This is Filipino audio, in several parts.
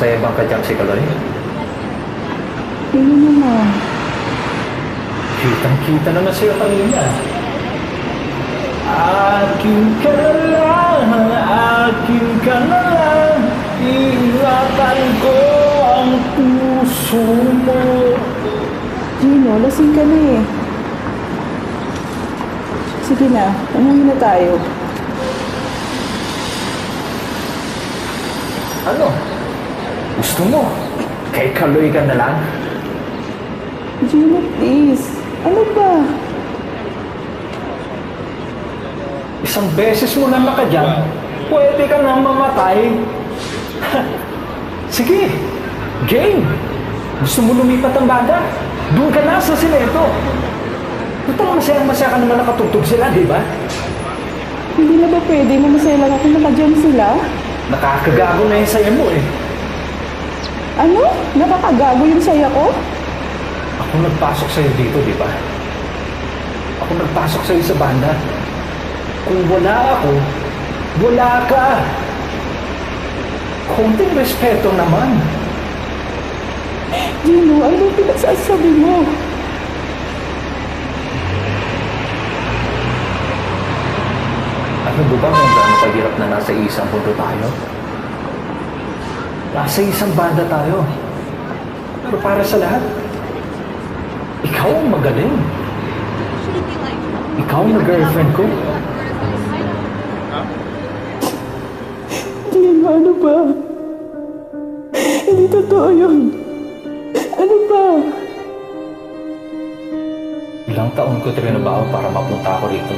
Masaya bang kadyang si Kaloy? Hindi naman. Kitang-kita naman sa'yo kanina. Akin ka na lang, akin ka na lang, iingatan ko ang puso mo. Gino, lasing ka na eh. Sige na, umuwi na tayo. Ano? Gusto mo? Kay Kaloy ka na lang? Gino, please. Ano ba? Isang beses mo na makadyan, pwede ka nang mamatay. Sige, game. Gusto mo lumipat ang banda? Doon ka na sa sineto. Total, masaya-masaya ka naman nakatugtog sila, di ba? Hindi na ba pwede na masaya lang ako nakadyan sila? Nakakagago na yung saya mo eh. Ano? Nakakagago yung saya ko? Ako nagpasok sa'yo dito, di ba? Ako nagpasok sa'yo sa banda. Kung wala ako, wala ka. Konting respeto naman. Gino, ano yung pinagsasabi mo? Ano ba ba kung gaano kahirap na nasa isang mundo tayo? Nasa isang banda tayo. Pero para sa lahat, ikaw ang magaling. Ikaw ang girlfriend ko. Gino, ano ba? Hindi totoo yun. Ano ba? Ilang taon ko trinabaho para mapunta ako rito.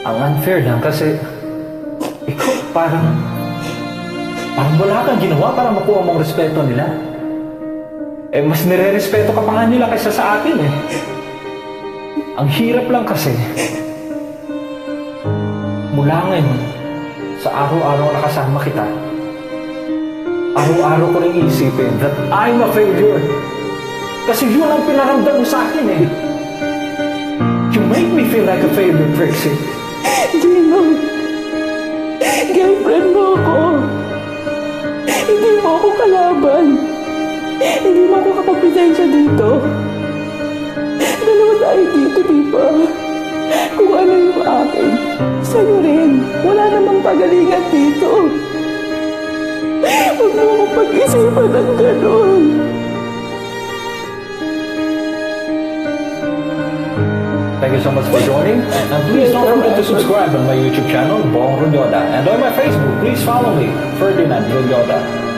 Ang unfair lang kasi ikaw parang wala kang ginawa para makuha mong respeto nila. Eh, mas nire-respeto ka pa nga nila kaysa sa atin eh. Ang hirap lang kasi, mula ngayon, sa araw-araw na kasama kita, araw-araw ko rin isipin that I'm a failure. Kasi yun ang pinaramdam mo sa akin eh. You make me feel like a failure, Trixie. Gino, girlfriend mo ako. Hindi mo ako kalaban. Hindi mo ako kakapisensya dito. Dalawa tayo dito, di ba? Kung ano yung akin, sa'yo rin. Wala namang pagalingan dito. Huwag mo akong pag-isipan ng ganun. Thank you so much for joining. And please don't forget to subscribe on my YouTube channel, Bong Runyoda. And on my Facebook, please follow me, Ferdinand Runyoda.